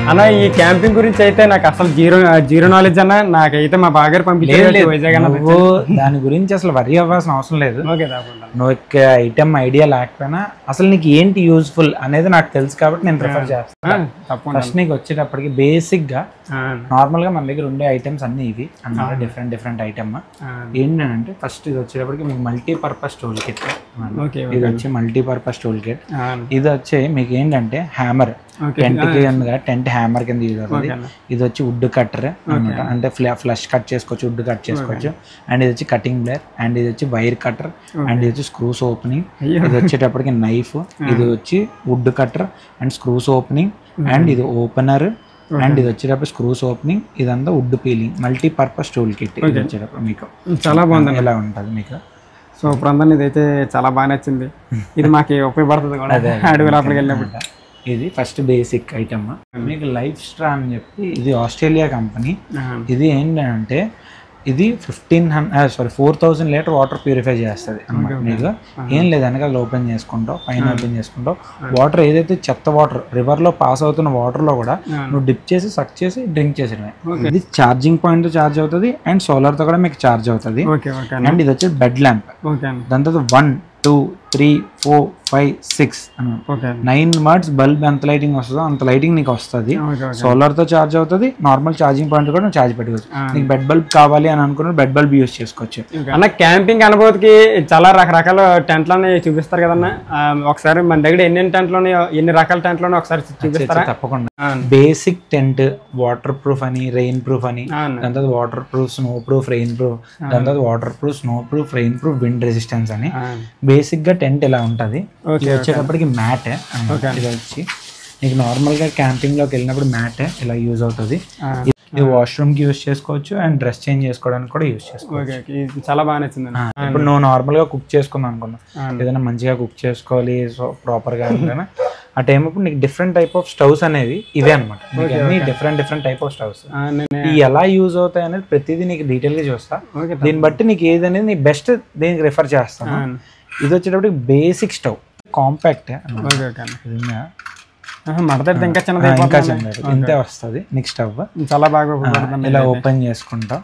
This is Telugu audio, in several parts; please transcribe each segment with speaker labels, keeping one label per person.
Speaker 1: అన్న ఈ క్యాంపింగ్ గురించి అయితే నాకు అసలు జీరో నాలెడ్జ్ అన్న. నాకైతే మా బాగా పంపించారు వైజాగ్ అన్న.
Speaker 2: దాని గురించి అసలు వరి అవ్వాల్సిన అవసరం లేదు. నువ్వు ఐటమ్ ఐడియా లేకపోయినా అసలు నీకు ఏంటి యూజ్ఫుల్ అనేది నాకు తెలుసు కాబట్టి నేను ప్రిఫర్ చేస్తాను. ఫస్ట్ నీకు వచ్చేటప్పటికి బేసిక్ గా నార్మల్ గా మన దగ్గర ఉండే ఐటమ్స్ అన్ని ఇవి అన్నమాట. డిఫరెంట్ ఐటమ్ ఏంటంటే ఫస్ట్ ఇది వచ్చేటప్పటికి మీకు మల్టీపర్పస్ టూల్ కిట్. ఇది వచ్చి మల్టీపర్పస్ టూల్ కిట్. ఇది వచ్చి మీకు ఏంటంటే హ్యామర్, టెంట్ హ్యామర్ కింద యూజ్ అవుతుంది. ఇది వచ్చి వుడ్ కట్టర్ అనమాట, అంటే ఫ్లష్ కట్ చేసుకోవచ్చు, వుడ్ కట్ చేసుకోవచ్చు. అండ్ ఇది వచ్చి కటింగ్ బ్లేడ్, అండ్ ఇది వచ్చి వైర్ కట్టర్, అండ్ ఇది వచ్చి స్క్రూస్ ఓపెనింగ్. ఇది వచ్చేటప్పటికి నైఫ్, ఇది వచ్చి wood cutter and screws opening, and ఇది ఓపెనర్, అండ్ ఇది వచ్చేటప్పుడు స్క్రూస్ ఓపెనింగ్. ఇదంతా wood peeling multipurpose tool kit. ఇది వచ్చేటప్పుడు మీకు
Speaker 1: చాలా బాగుంది,
Speaker 2: ఎలా ఉంటుంది మీకు.
Speaker 1: సో ఇప్పుడు అందరినీ ఇదైతే చాలా బాగా నచ్చింది. ఇది మాకు ఉపయోగపడుతుంది కూడా అడుగు లోపలికి వెళ్ళినప్పుడు.
Speaker 2: ఇది ఫస్ట్ బేసిక్ ఐటమ్. మీకు లైఫ్ స్ట్రా అని చెప్పి ఇది ఆస్ట్రేలియా కంపెనీ. ఇది ఏంటంటే ఇది 4000 లీటర్ వాటర్ ప్యూరిఫై చేస్తుంది అనమాట. మీకు ఏం లేదు, వెనకాల ఓపెన్ చేసుకుంటావు, పైన ఓపెన్ చేసుకుంటావు. వాటర్ ఏదైతే చెత్త వాటర్ రివర్ లో పాస్ అవుతున్న వాటర్ లో కూడా నువ్వు డిప్ చేసి సక్ చేసి డ్రింక్ చేసేయడమే. ఇది ఛార్జింగ్ పాయింట్ తో ఛార్జ్ అవుతుంది అండ్ సోలార్ తో కూడా మీకు ఛార్జ్ అవుతుంది. అండ్ ఇది వచ్చి బెడ్ ల్యాంప్. దాని తర్వాత 1 2 3 4 5 6 9 వాట్స్ బల్బ్ ఎంత లైటింగ్ వస్తుందో అంత లైటింగ్ నీకు వస్తుంది. సోలార్ తో ఛార్జ్ అవుతుంది. నార్మల్ ఛార్జింగ్ పాయింట్ కూడా ఛార్జ్ పెట్టుకోవచ్చు. నీకు బెడ్ బల్బ్ కావాలి అని అనుకున్న బెడ్ బల్బ్ యూజ్ చేసుకోవచ్చు.
Speaker 1: అన్న క్యాంపింగ్ అనుభూతికి చాలా రకరకాల టెంట్లని చూపిస్తారు కదన్నా. ఒకసారి మన దగ్గర ఎన్ని టెంట్లోనే ఎన్ని రకాల టెంట్లోనే ఒకసారి చూపిస్తారా?
Speaker 2: తప్పకుండా. బేసిక్ టెంట్, వాటర్ ప్రూఫ్ అని, రెయిన్ ప్రూఫ్ అని, దాని తర్వాత water proof, snow proof, rain proof, దాని తర్వాత water proof, snow proof, rain proof, wind resistance అని. బేసిక్ గా టెంట్ ఇలా ఉంటది. ఇది వచ్చేటప్పటికి మ్యాట్. ఇది వచ్చి నీకు నార్మల్ గా క్యాంపింగ్ లోకి వెళ్ళినప్పుడు మ్యాట్ ఇలా యూజ్ అవుతుంది. ఇది వాష్రూమ్ కి యూజ్ చేసుకోవచ్చు అండ్ డ్రెస్ చేంజ్ చేసుకోవడానికి కూడా యూజ్ చేసుకోవచ్చు.
Speaker 1: చాలా బాగా నచ్చింది.
Speaker 2: ఇప్పుడు నువ్వు నార్మల్ గా కుక్ చేసుకుందాం అనుకున్నావు, ఏదైనా మంచిగా కుక్ చేసుకోవాలి ప్రాపర్ గా, ఆ టైం అప్పుడు నీకు డిఫరెంట్ టైప్ ఆఫ్ స్టవ్స్ అనేవి ఇవే అనమాట. డిఫరెంట్ టైప్ ఆఫ్ స్టవ్స్ ఎలా యూజ్ అవుతాయి అనేది ప్రతిదీ నీకు డీటెయిల్ గా చూస్తా. దీన్ని బట్టి నీకు ఏది అనేది నీ బెస్ట్ దీనికి రిఫర్ చేస్తాను. ఇది వచ్చేటప్పటికి బేసిక్ స్టవ్, కాంపాక్ట్,
Speaker 1: ఇంకా చిన్నది
Speaker 2: ఇంతే వస్తుంది. నీకు స్టవ్
Speaker 1: చాలా బాగా
Speaker 2: ఇలా ఓపెన్ చేసుకుంటా,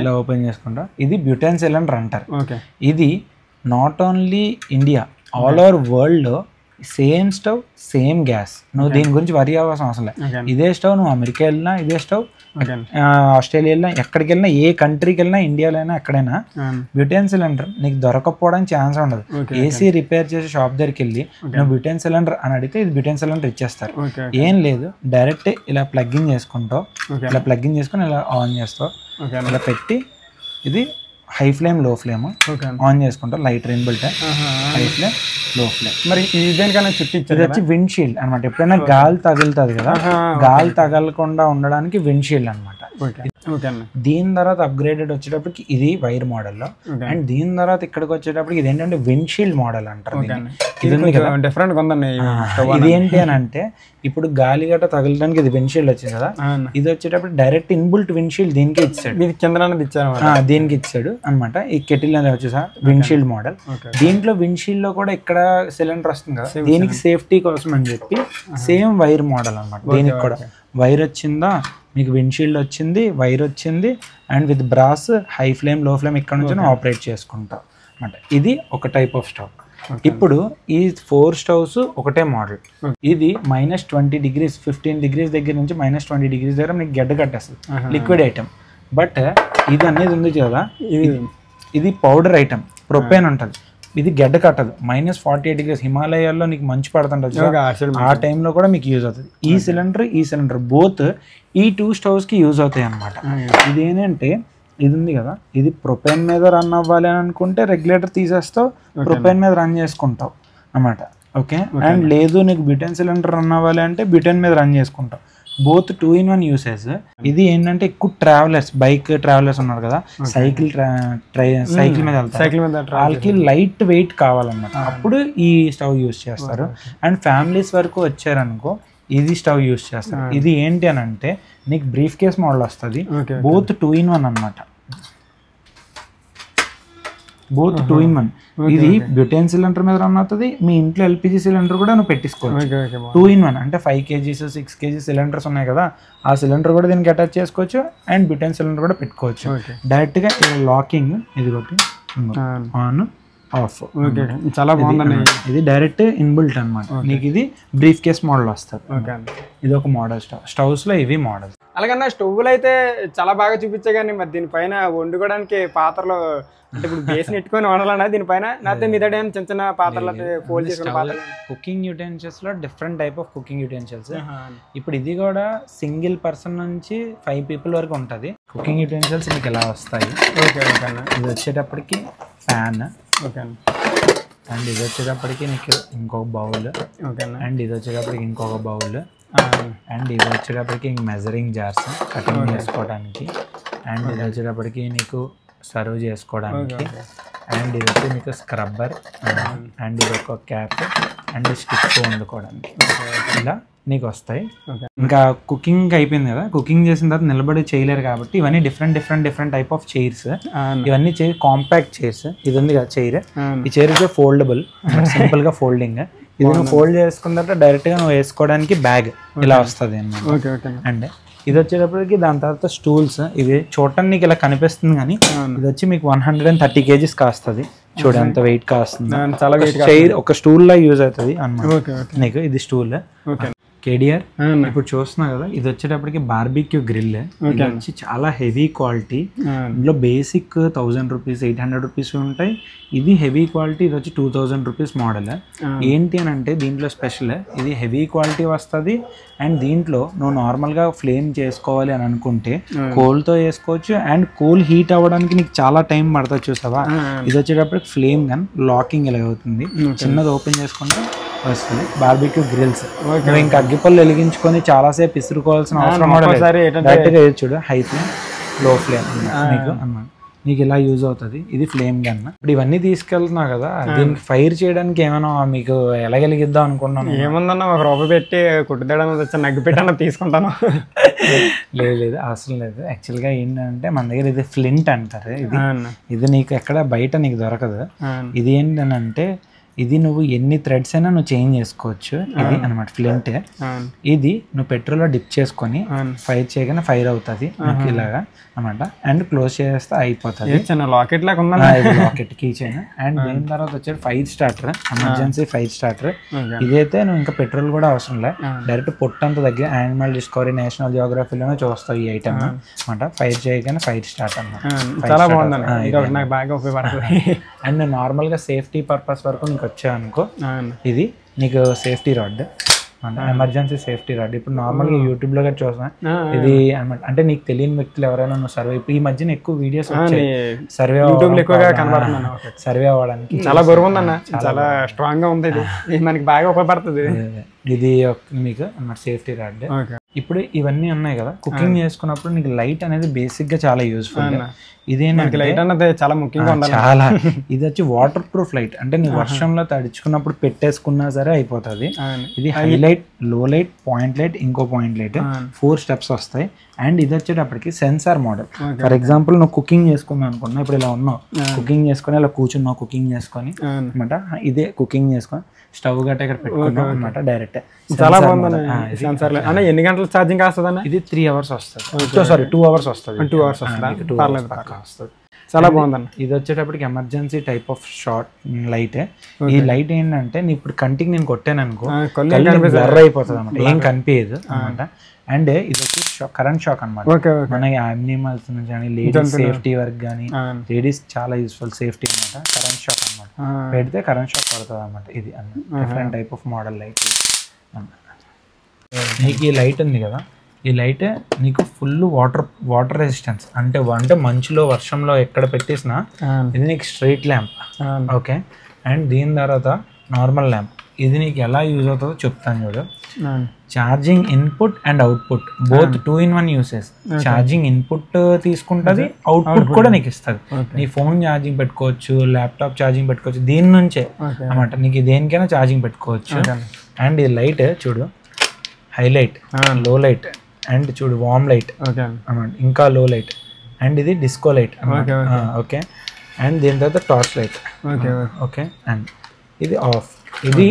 Speaker 2: ఇలా ఓపెన్ చేసుకుంటా. ఇది బ్యూటెన్ సిలిండర్ అంటారు. ఇది not only India, all over world లో సేమ్ స్టవ్, సేమ్ గ్యాస్. నువ్వు దీని గురించి వరి అవ్వాల్సిన అవసరం లేదు. ఇదే స్టవ్ నువ్వు అమెరికా వెళ్ళినా, ఇదే స్టవ్ ఆస్ట్రేలియా వెళ్ళినా, ఎక్కడికి వెళ్ళినా, ఏ కంట్రీకి వెళ్ళినా, ఇండియాలో అయినా ఎక్కడైనా బ్యూటెన్ సిలిండర్ నీకు దొరకపోవడానికి ఛాన్స్ ఉండదు. ఏసీ రిపేర్ చేసే షాప్ దగ్గరికి వెళ్ళి నువ్వు బ్యూటెన్ సిలిండర్ అని అడిగితే ఇది బ్యూటెన్ సిలిండర్ ఇచ్చేస్తారు. ఏం లేదు, డైరెక్ట్ ఇలా ప్లగ్ ఇన్ చేసుకుంటావు. ఇలా ప్లగ్ ఇన్ చేసుకుని ఇలా ఆన్ చేస్తావు. ఇలా పెట్టి ఇది high flame, low flame on చేసుకుంటాం. Light inbuilt, high flame, low flame.
Speaker 1: మరి ఇదేనికన్నా చుట్టూ
Speaker 2: ఇది వచ్చి విండ్ షీల్డ్ అనమాట. ఎప్పుడైనా గాలి తగులుతుంది కదా, గాలి తగలకుండా ఉండడానికి విండ్ షీల్డ్ అనమాట. దీని తర్వాత అప్గ్రేడెడ్ వచ్చేటప్పటికి ఇది వైర్ మోడల్ లో, అండ్ దీని తర్వాత ఇక్కడికి వచ్చేటప్పటికి ఇది ఏంటంటే విండ్ షీల్డ్ మోడల్ అంటారు. ఇది ఏంటి అని అంటే ఇప్పుడు గాలి గట్ట తగలడానికి ఇది విండ్ షీల్డ్ వచ్చింది కదా, ఇది వచ్చేటప్పుడు డైరెక్ట్ ఇన్బుల్ట్ విండ్ షీల్డ్ దీనికి ఇచ్చాడు. దీనికి ఇచ్చాడు అనమాట. ఈ కెటిల్ అనేది వచ్చేసా విండ్ షీల్డ్ మోడల్. దీంట్లో విండ్ షీల్డ్ లో కూడా ఇక్కడ సిలిండర్ వస్తుంది కదా, దీనికి సేఫ్టీ కోసం అని చెప్పి సేమ్ వైర్ మోడల్ అనమాట. దీనికి కూడా వైర్ వచ్చిందా, మీకు విండ్షీల్డ్ వచ్చింది, వైర్ వచ్చింది, and with brass, high flame, low flame ఇక్కడ నుంచి ఆపరేట్ చేసుకుంటాం అనమాట. ఇది ఒక టైప్ ఆఫ్ స్టవ్. ఇప్పుడు ఈ 4 స్టవ్స్ ఒకటే మోడల్. ఇది -20 degrees 15 degrees దగ్గర నుంచి -20 degrees దగ్గర మీకు గడ్డ కట్టేస్తుంది, లిక్విడ్ ఐటమ్. బట్ ఇది అనేది ఉంది కదా, ఇది పౌడర్ ఐటమ్, ప్రొపేన్ ఉంటుంది. ఇది గడ్డ కట్టదు. -48 degrees హిమాలయాల్లో నీకు మంచు పడుతుంటుంది, ఆ టైంలో కూడా మీకు యూజ్ అవుతుంది. ఈ సిలిండర్ బోత్ ఈ 2 స్టవ్స్ కి యూజ్ అవుతాయి అనమాట. ఇదేంటంటే ఇది ఉంది కదా, ఇది ప్రొపేన్ మీద రన్ అవ్వాలి అని అనుకుంటే రెగ్యులేటర్ తీసేస్తావు, ప్రొపేన్ మీద రన్ చేసుకుంటావు అన్నమాట. ఓకే. అండ్ లేదు నీకు బ్యూటెన్ సిలిండర్ రన్ అవ్వాలి అంటే బ్యూటెన్ మీద రన్ చేసుకుంటాం. Both 2-in-1 usage. ఇది ఏంటంటే ఎక్కువ ట్రావెలర్స్, బైక్ ట్రావెలర్స్ ఉన్నారు కదా, సైకిల్ మీద వెళ్తారు, వాళ్ళకి లైట్ వెయిట్ కావాలన్నమాట, అప్పుడు ఈ స్టవ్ యూస్ చేస్తారు. అండ్ ఫ్యామిలీస్ వరకు వచ్చారనుకో ఇది స్టవ్ యూస్ చేస్తారు. ఇది ఏంటి అని అంటే నీకు బ్రీఫ్ కేస్ మోడల్ వస్తుంది, బోత్ 2-in-1 అనమాట, బోత్ 2-in-1. ఇది బ్యూటెన్ సిలిండర్ మీద రన్ అవుతుంది, మీ ఇంట్లో ఎల్పిజి సిలిండర్ కూడా నువ్వు పెట్టించుకోవచ్చు. 2-in-1 అంటే 5 kgs 6 kg సిలిండర్స్ ఉన్నాయి కదా, ఆ సిలిండర్ కూడా దీనికి అటాచ్ చేసుకోవచ్చు అండ్ బ్యూటెన్ సిలిండర్ కూడా పెట్టుకోవచ్చు డైరెక్ట్గా. లాకింగ్ ఇది ఒకటి ఆన్ ఆఫ్,
Speaker 1: చాలా బాగుంది.
Speaker 2: ఇది డైరెక్ట్ ఇన్బిల్ట్ అనమాట. నీకు ఇది బ్రీఫ్ కేస్ మోడల్ వస్తుంది. ఇది ఒక మోడల్ స్టవ్స్ లో ఇవి మోడల్.
Speaker 1: అలాగన్నా స్టవ్లు అయితే చాలా బాగా చూపించే కానీ మరి దీనిపైన వండుకోవడానికి పాత్రలు అంటే ఇప్పుడు బేస్ నెట్టుకొని వండాలన్నా దీనిపైన లేకపోతే మిగతా చిన్న చిన్న పాత్రలు ఫోల్డ్ చేసుకున్న పాత్రలు.
Speaker 2: కుకింగ్ యూటెన్సిల్స్ లో different type of cooking utensils. ఇప్పుడు ఇది కూడా సింగిల్ పర్సన్ నుంచి 5 people వరకు ఉంటుంది. కుకింగ్ యూటెన్సిల్స్ మీకు ఎలా వస్తాయి. ఇది వచ్చేటప్పటికి ప్యాన్, అండ్ ఇది వచ్చేటప్పటికి నీకు ఇంకొక బౌల్, అండ్ ఇది వచ్చేటప్పటికి ఇంకొక బౌల్, అండ్ ఇది వచ్చేటప్పటికి మెజరింగ్ జార్స్ కటింగ్ చేసుకోవడానికి, అండ్ ఇది వచ్చేటప్పటికి నీకు సర్వ్ చేసుకోవడానికి, అండ్ ఇది వచ్చి మీకు స్క్రబ్బర్, అండ్ ఇది ఒక క్యాప్, అండ్ స్టిక్ వండుకోవడానికి. ఇలా నీకు వస్తాయి. ఇంకా కుకింగ్ అయిపోయింది కదా, కుకింగ్ చేసిన తర్వాత నిలబడి చేయలేరు కాబట్టి ఇవన్నీ డిఫరెంట్ టైప్ ఆఫ్ చైర్స్. ఇవన్నీ చైర్ కాంపాక్ట్ చైర్స్. ఇది ఉంది కదా చైర్, ఈ చైర్ ఫోల్డబుల్, సింపుల్ గా ఫోల్డింగ్. ఇది నువ్వు ఫోల్డ్ చేసుకున్న తర్వాత డైరెక్ట్ గా నువ్వు వేసుకోవడానికి బ్యాగ్ ఇలా వస్తుంది అన్నమాట. అండ్ ఇది వచ్చేటప్పటికి దాని తర్వాత స్టూల్స్. ఇవి చూడటానికి ఇలా కనిపిస్తుంది కానీ ఇది వచ్చి మీకు 130 kgs కాస్తుంది. చూడు ఎంత వెయిట్ కాస్తుంది. చైర్ ఒక స్టూల్ లా యూజ్ అవుతుంది అన్నమాట నీకు. ఇది స్టూల్ కేడిఆర్. ఇప్పుడు చూస్తున్నా కదా, ఇది వచ్చేటప్పటికి బార్బిక్యూ గ్రిల్. ఇది వచ్చి చాలా హెవీ క్వాలిటీ. ఇందులో బేసిక్ 1000 రూపీస్ 800 రూపీస్ ఉంటాయి. ఇది హెవీ క్వాలిటీ, ఇది వచ్చి 2000 రూపీస్ మోడల్. ఏంటి అని అంటే దీంట్లో స్పెషల్ ఇది హెవీ క్వాలిటీ వస్తుంది. అండ్ దీంట్లో నువ్వు నార్మల్గా ఫ్లేమ్ చేసుకోవాలి అని అనుకుంటే కోల్తో చేసుకోవచ్చు. అండ్ కోల్ హీట్ అవ్వడానికి నీకు చాలా టైం పడుతుంది చూసావా. ఇది వచ్చేటప్పటికి ఫ్లేమ్ గన్ లాకింగ్ ఇలా అవుతుంది. చిన్నది ఓపెన్ చేసుకుంటే వస్తుంది. బార్బిక్యూ గ్రిల్స్ నువ్వు ఇంకా అగ్గిపళ్ళు వెలిగించుకొని చాలాసేపు ఇసురుకోవాల్సిన అవసరం డైరెక్ట్గా చూడు, హై ఫ్లేమ్ లో ఫ్లేమ్ మీకు అన్నమాట. నీకు ఇలా యూజ్ అవుతుంది. ఇది ఫ్లేమ్ గన్. ఇప్పుడు ఇవన్నీ తీసుకెళ్తున్నావు కదా, దీనికి ఫైర్ చేయడానికి ఏమైనా మీకు ఎలా వెలిగిద్దాం అనుకున్నాను.
Speaker 1: ఏముందన్నా ఒక రూపాయి పెట్టి కుట్టుదేయడం నగ్గు పెట్టి తీసుకుంటాను.
Speaker 2: లేదు అవసరం లేదు. యాక్చువల్గా ఏంటంటే మన దగ్గర ఇది ఫ్లింట్ అంటారు. ఇది నీకు ఎక్కడ బయట నీకు దొరకదు. ఇది ఏంటంటే ఇది నువ్వు ఎన్ని థ్రెడ్స్ అయినా నువ్వు చేంజ్ చేసుకోవచ్చు. ఇది అనమాట ఫ్లింట్. ఇది నువ్వు పెట్రోల్లో డిప్ చేసుకొని ఫైర్ చేయగానే ఫైర్ అవుతుంది ఇలాగా అనమాట. అండ్ క్లోజ్ చేస్తే అయిపోతుంది.
Speaker 1: లాకెట్ లాగా
Speaker 2: లాకెట్ కీ చైన్. అండ్ దీని తర్వాత వచ్చేది fire starter, emergency fire starter. ఇదైతే నువ్వు ఇంకా పెట్రోల్ కూడా అవసరం లేదు, డైరెక్ట్ పొట్టంతా దగ్గర యానిమల్ డిస్కవరీ నేషనల్ జియోగ్రఫీలోనే చూస్తావు ఈ ఐటమ్ అనమాట. ఫైర్ చేయగానే ఫైర్ స్టార్ట్ అన్నమాట.
Speaker 1: చాలా బాగుంది, నాకు బాగా ఉపయోగపడుతుంది.
Speaker 2: అండ్ నార్మల్గా సేఫ్టీ పర్పస్ వరకు నీకు వచ్చావనుకో ఇది నీకు safety rod, emergency safety rod. ఇప్పుడు నార్మల్గా యూట్యూబ్ లో చూస్తున్నా ఇది అనమాట. అంటే నీకు తెలియని వ్యక్తులు ఎవరైనా నువ్వు సర్వే, ఇప్పుడు ఈ మధ్యన ఎక్కువ వీడియోస్ సర్వే సర్వే అవ్వడానికి
Speaker 1: చాలా బరువు ఉందన్న, చాలా స్ట్రాంగ్ గా ఉంది. ఇది మనకి బాగా ఉపయోగపడుతుంది.
Speaker 2: ఇది మీకు అన్నమాట సేఫ్టీ రాడ్. ఇప్పుడు ఇవన్నీ ఉన్నాయి కదా, కుకింగ్ చేసుకున్నప్పుడు నీకు లైట్ అనేది బేసిక్ గా చాలా యూస్ఫుల్. ఇదేంటి
Speaker 1: లైట్ అన్నది చాలా ముఖ్యంగా ఉండాలి.
Speaker 2: చాలా ఇది వచ్చి వాటర్ ప్రూఫ్ లైట్. అంటే నీ వర్షంలో తడుచుకున్నప్పుడు పెట్టేసుకున్నా సరే అయిపోతుంది. ఇది హైలైట్, లో లైట్, పాయింట్ లైట్, ఇంకో పాయింట్ లైట్, 4 steps వస్తాయి. అండ్ ఇది వచ్చేటప్పటికి సెన్సార్ మోడల్. ఫర్ ఎగ్జాంపుల్ నువ్వు కుకింగ్ చేసుకున్నావు అనుకున్నా, ఇప్పుడు ఇలా ఉన్నావు కుకింగ్ చేసుకొని ఇలా కూర్చున్నావు కుకింగ్ చేసుకొని అనమాట. ఇదే కుకింగ్ చేసుకొని స్టవ్ గట్ట ఇక్కడ పెట్టుకున్నావు అనమాట డైరెక్ట్.
Speaker 1: చాలా బాగుంది సెన్సార్. ఎన్ని గంటలు ఛార్జింగ్ వస్తుంది?
Speaker 2: ఇది 3 hours వస్తుంది. సారీ 2 hours వస్తుంది.
Speaker 1: 2 hours వస్తుంది. చాలా బాగుందన్న.
Speaker 2: ఇది వచ్చేటప్పటికి emergency type of short light. ఈ లైట్ ఏంటంటే ఇప్పుడు కంటికి నేను కొట్టాను అనుకో బ్లర్ అయిపోతుంది అనమాట, ఏం కనిపించదు అనమాట. అండ్ ఇది వచ్చి కరెంట్ షాక్ అనమాట. మనకి యానిమల్స్ నుంచి కానీ లేడీస్ సేఫ్టీ వర్క్ కానీ లేడీస్ చాలా యూస్ఫుల్ సేఫ్టీ అనమాట. కరెంట్ షాక్ అనమాట, పెడితే కరెంట్ షాక్ పడుతుంది అనమాట. ఇది different type of model light. నీకు ఈ లైట్ ఉంది కదా, ఈ లైట్ నీకు ఫుల్ వాటర్ రెసిస్టెన్స్. అంటే మంచులో వర్షంలో ఎక్కడ పెట్టేసినా ఇది నీకు స్ట్రైట్ ల్యాంప్. ఓకే. అండ్ దీని తర్వాత నార్మల్ ల్యాంప్. ఇది నీకు ఎలా యూజ్ అవుతుందో చెప్తాను చూడు. Charging input and output both 2-in-1 uses. Charging input తీసుకుంటుంది, అవుట్పుట్ కూడా నీకు ఇస్తుంది. నీ ఫోన్ ఛార్జింగ్ పెట్టుకోవచ్చు, ల్యాప్టాప్ ఛార్జింగ్ పెట్టుకోవచ్చు, దీని నుంచే అన్నమాట. నీకు దేనికైనా ఛార్జింగ్ పెట్టుకోవచ్చు. అండ్ ఇది లైట్ చూడు, హైలైట్, లో లైట్, అండ్ చూడు వార్మ్ లైట్ అన్నమాట, ఇంకా లో లైట్, అండ్ ఇది డిస్కో లైట్. ఓకే, అండ్ దీని తర్వాత టార్చ్ లైట్. ఓకే, అండ్ ఇది ఆఫ్. ఇది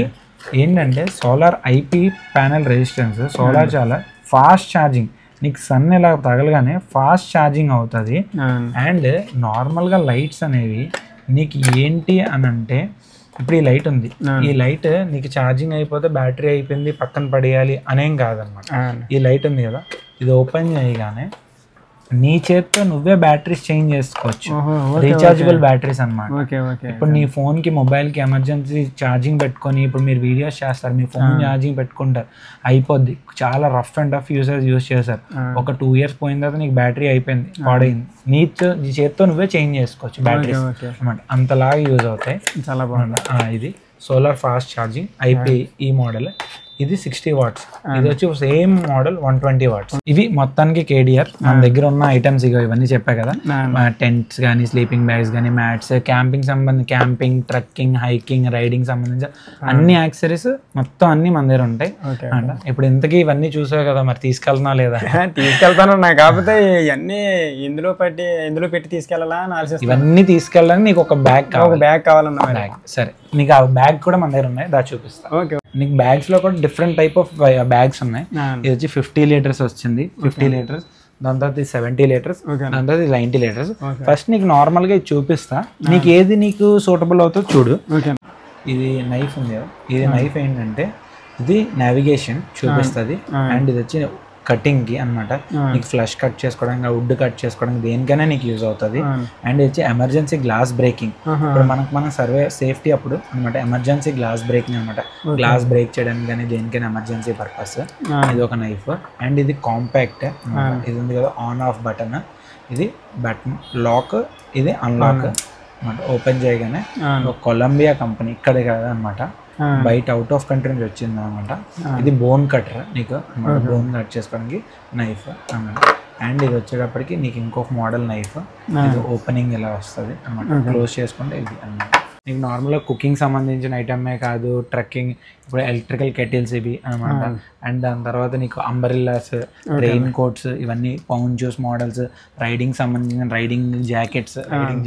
Speaker 2: ఏంటంటే solar IP panel resistance. Solar చాలా ఫాస్ట్ ఛార్జింగ్, నీకు సన్ ఇలా తగలగానే ఫాస్ట్ ఛార్జింగ్ అవుతుంది. అండ్ నార్మల్గా లైట్స్ అనేవి నీకు ఏంటి అని అంటే, ఇప్పుడు ఈ లైట్ ఉంది, ఈ లైట్ నీకు ఛార్జింగ్ అయిపోతే బ్యాటరీ అయిపోయింది పక్కన పడేయాలి అనేం కాదనమాట. ఈ లైట్ ఉంది కదా, ఇది ఓపెన్ చేయగానే నీ చేతితో నువ్వే బ్యాటరీస్ చేంజ్ చేసుకోవచ్చు. రీఛార్జబుల్ బ్యాటరీస్ అన్నమాట. ఇప్పుడు నీ ఫోన్ కి మొబైల్ కి ఎమర్జెన్సీ ఛార్జింగ్ పెట్టుకొని ఇప్పుడు మీరు వీడియోస్ చేస్తారు, మీ ఫోన్ ఛార్జింగ్ పెట్టుకుంటారు, అయిపోద్ది. చాలా rough and tough users use చేశారు, ఒక 2 years పోయిన తర్వాత నీకు బ్యాటరీ అయిపోయింది, పాడైంది, నీ చేతితో నువ్వే చేంజ్ చేసుకోవచ్చు బ్యాటరీస్ అన్నమాట. అంతలాగా యూజ్ అవుతాయి. చాలా బాగుంది. ఇది సోలార్ ఫాస్ట్ ఛార్జింగ్ ఐపీ ఈ మోడల్. ఇది 60 watts, ఇది వచ్చి సేమ్ మోడల్ 120 watts. ఇవి మొత్తానికి కేడిఆర్. మన దగ్గర ఉన్న ఐటమ్స్ ఇవన్నీ చెప్పా కదా, టెంట్స్ కానీ, స్లీపింగ్ బ్యాగ్స్ కానీ, mats, camping, trekking, hiking, riding సంబంధించిన అన్ని యాక్సెసరీస్ మొత్తం అన్ని మన దగ్గర ఉంటాయి. ఇప్పుడు ఇంతకీ ఇవన్నీ చూసావు కదా, మరి తీసుకెళ్తున్నా లేదా?
Speaker 1: తీసుకెళ్తాను, కాకపోతే ఇవన్నీ ఇందులో పెట్టి తీసుకెళ్ళాలా అని ఆలోచిస్తాను.
Speaker 2: ఇవన్నీ తీసుకెళ్ళాలని నీకు ఒక బ్యాగ్
Speaker 1: కావాలన్నా
Speaker 2: బ్యాగ్. సరే, నీకు ఆ బ్యాగ్ కూడా మన దగ్గర ఉన్నాయి, దా చూపిస్తా. నీకు బ్యాగ్స్ లో కూడా డిఫరెంట్ టైప్ ఆఫ్ బ్యాగ్స్ ఉన్నాయి. ఇది వచ్చి 50 liters వచ్చింది, 50 liters, దాని తర్వాత 70 liters, దాని తర్వాత 90 liters. ఫస్ట్ నీకు నార్మల్ గా చూపిస్తా, నీకు ఏది నీకు సూటబుల్ అవుతుందో చూడు. ఇది నైఫ్ ఉంది కదా, ఇది నైఫ్ ఏంటంటే ఇది నావిగేషన్ చూపిస్తుంది, అండ్ ఇది వచ్చి కటింగ్ కి అనమాట. నీకు ఫ్లష్ కట్ చేసుకోవడానికి, వుడ్ కట్ చేసుకోవడానికి, దేనికైనా నీకు యూజ్ అవుతుంది. అండ్ వచ్చి ఎమర్జెన్సీ గ్లాస్ బ్రేకింగ్. ఇప్పుడు మనం సర్వే సేఫ్టీ అప్పుడు అనమాట ఎమర్జెన్సీ గ్లాస్ బ్రేకింగ్ అనమాట. గ్లాస్ బ్రేక్ చేయడానికి కానీ దేనికైనా ఎమర్జెన్సీ పర్పస్. ఇది ఒక నైఫ్. అండ్ ఇది కాంపాక్ట్, ఇది ఉంది కదా ఆన్ ఆఫ్ బటన్, ఇది బటన్ లాక్, ఇది అన్లాక్ అనమాట. ఓపెన్ చేయగానే కొలంబియా కంపెనీ ఇక్కడ కదా అనమాట, బయట అవుట్ ఆఫ్ కంట్రీ నుంచి వచ్చింది అనమాట. ఇది బోన్ కటర్, నీకు బోన్ కట్ చేసుకోవడానికి నైఫ్ అన్నమాట. అండ్ ఇది వచ్చేటప్పటికి నీకు ఇంకొక మోడల్ నైఫ్, ఇది ఓపెనింగ్ ఇలా వస్తుంది అనమాట, క్లోజ్ చేసుకుంటే ఇది అన్నమాట. నీకు నార్మల్గా కుకింగ్ సంబంధించిన ఐటమే కాదు, ట్రక్కింగ్, ఇప్పుడు ఎలక్ట్రికల్ కెటిల్స్ ఇవి అనమాట. అండ్ దాని తర్వాత నీకు అంబ్రెల్లాస్, రెయిన్ కోట్స్, ఇవన్నీ పౌంచోస్ మోడల్స్, రైడింగ్ సంబంధించిన రైడింగ్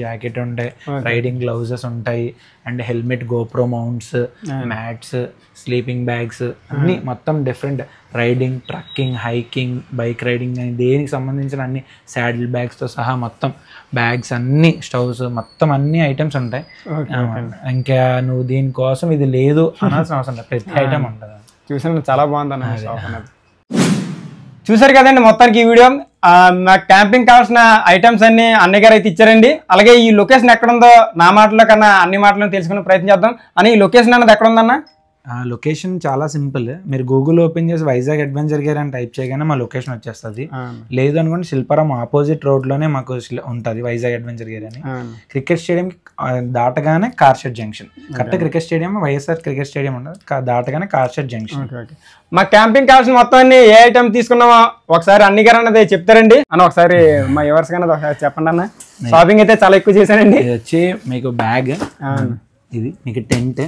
Speaker 2: జాకెట్ ఉంటాయి, రైడింగ్ గ్లౌజెస్ ఉంటాయి, and helmet, GoPro mounts, mats, sleeping bags, అన్నీ మొత్తం different riding, trekking, hiking, bike riding అని దేనికి సంబంధించిన అన్ని శాడిల్ బ్యాగ్స్తో సహా మొత్తం బ్యాగ్స్ అన్ని, స్టవ్స్, మొత్తం అన్ని ఐటమ్స్ ఉంటాయి. ఇంకా నువ్వు దీనికోసం ఇది లేదు అనాల్సిన అవసరం లేదు, ప్రతి ఐటమ్ ఉంటుంది.
Speaker 1: చూసాను, చాలా బాగుంది అన్న. చూసారు కదండి మొత్తానికి ఈ వీడియో. నాకు క్యాంపింగ్ కావాల్సిన ఐటమ్స్ అన్ని అన్నయ్య గారు అయితే ఇచ్చారండి. అలాగే ఈ లొకేషన్ ఎక్కడ ఉందో నా మాటలో కన్నా అన్ని మాటలను తెలుసుకునే ప్రయత్నం చేద్దాం. అని ఈ లొకేషన్ అన్నది ఎక్కడ ఉందన్న?
Speaker 2: లొకేషన్ చాలా సింపుల్. మీరు గూగుల్ ఓపెన్ చేసి వైజాగ్ అడ్వెంచర్ గేర్ అని టైప్ చేయగానే మా లొకేషన్ వచ్చేస్తుంది. లేదు అనుకోండి, శిల్పారాం ఆపోజిట్ రోడ్ లోనే మాకు ఉంటుంది వైజాగ్ అడ్వెంచర్ గేర్ అని. క్రికెట్ స్టేడియం దాటగానే car shed junction, correct cricket stadium, YSR cricket stadium ఉండదు, దాటగానే కార్షెడ్ జంక్షన్.
Speaker 1: మా క్యాంపింగ్ కావాల్సిన మొత్తం అన్ని ఏ ఐటమ్ తీసుకున్నామో ఒకసారి అన్ని గారు అన్నది చెప్తారండి అన్న. ఒకసారి మా వ్యూవర్స్ కన్నా ఒకసారి చెప్పండి అన్న. షాపింగ్ అయితే చాలా ఎక్కువ చేశానండి.
Speaker 2: ఇది వచ్చి మీకు బ్యాగ్, ఇది మీకు టెంట్,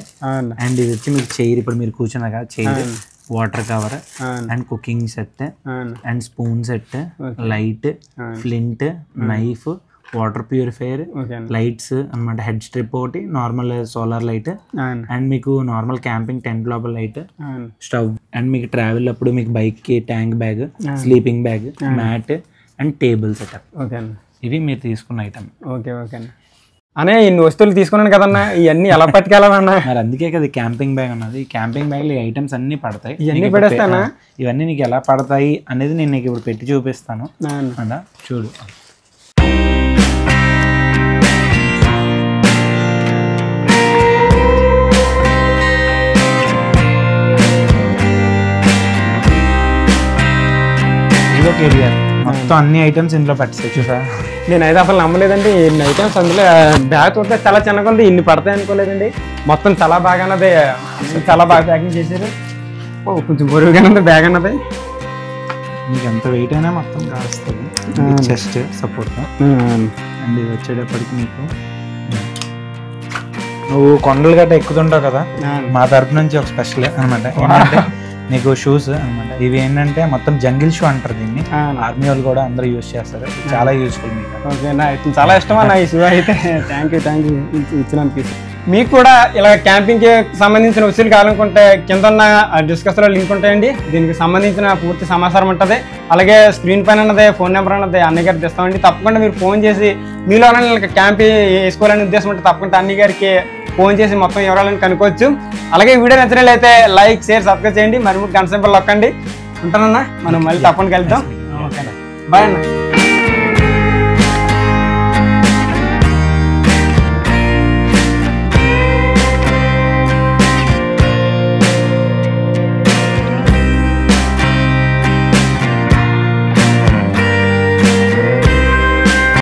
Speaker 2: అండ్ ఇది వచ్చి మీకు చైర్, ఇప్పుడు మీరు కూర్చున్నా కదా chair, water cover, and cooking set, and spoon set, light, flint, knife, water purifier, lights అన్నమాట, హెడ్ స్ట్రిప్ ఒకటి, నార్మల్ సోలార్ లైట్, అండ్ మీకు నార్మల్ క్యాంపింగ్ టెంట్ లోపల లైట్, స్టవ్, అండ్ మీకు ట్రావెల్ అప్పుడు మీకు బైక్ కి tank bag, sleeping bag, mat, and table setup. ఇవి మీరు తీసుకున్న ఐటమ్.
Speaker 1: ఓకే ఓకే అనే ఇన్ని వస్తువులు తీసుకున్నాను కదన్నా, ఇవన్నీ ఎలా పట్టుకెళ్ళాలన్నా?
Speaker 2: మరి అందుకే కదా క్యాంపింగ్ బ్యాగ్ అన్నది. ఈ క్యాంపింగ్ బ్యాగ్ లో ఐటమ్స్ అన్ని పడతాయి.
Speaker 1: ఇవన్నీ పడేస్తానా?
Speaker 2: ఇవన్నీ నీకు ఎలా పడతాయి అనేది నేను నీకు ఇప్పుడు పెట్టి చూపిస్తాను అలా చూడు. ఇదో కెరియర్ మొత్తం అన్ని ఐటమ్స్ ఇందులో పట్టాయి చూసా.
Speaker 1: నేనైతే అసలు నమ్మలేదండి ఇన్ని ఐటమ్స్ అందులో. బ్యాగ్ చూస్తే చాలా చిన్నగా ఉంది, ఇన్ని పడతాయి అనుకోలేదండి. మొత్తం చాలా బాగా అన్నది, చాలా బాగా ప్యాకింగ్ చేశారు. కొంచెం బరువుగానే ఉంది బ్యాగ్ అన్నది.
Speaker 2: మీకు ఎంత వెయిట్ అయినా మొత్తం కాస్తుంది. Chest support. అండ్ ఇది వచ్చేటప్పటికి మీకు నువ్వు కొండలు గట్ట ఎక్కుతుంటావు కదా, మా తరపు నుంచి ఒక స్పెషల్ అనమాట. ఏంటంటే నీకు షూస్ అనమాట. ఇవి ఏంటంటే మొత్తం జంగిల్ షూ అంటారు దీన్ని. ఆర్మీ వాళ్ళు కూడా అందరూ యూజ్ చేస్తారు. చాలా యూస్ఫుల్ మీకు.
Speaker 1: ఓకే, చాలా ఇష్టం అన్న ఈ షూ అయితే. థ్యాంక్ యూ ఇచ్చినందుకు. మీకు కూడా ఇలా క్యాంపింగ్కి సంబంధించిన వస్తువులు కావాలనుకుంటే కింద ఉన్న డిస్కస్లో లింక్ ఉంటాయండి. దీనికి సంబంధించిన పూర్తి సమాచారం ఉంటుంది. అలాగే స్క్రీన్ పైన అన్నదే ఫోన్ నెంబర్ అన్నది అన్నయ్య గారికి ఇస్తామండి. తప్పకుండా మీరు ఫోన్ చేసి మీలో క్యాంప్ వేసుకోవాలనే ఉద్దేశం ఉంటే తప్పకుండా అన్నయ్య గారికి ఫోన్ చేసి మొత్తం వివరాలను కనుక్కోవచ్చు. అలాగే వీడియో నచ్చినట్లయితే లైక్, షేర్, సబ్స్క్రైబ్ చేయండి. మరి గంట సింబల్ నొక్కండి. ఉంటానన్నా, మనం మళ్ళీ తప్పకుండా కలుద్దాం. ఓకేనా, బాయ్ అన్న.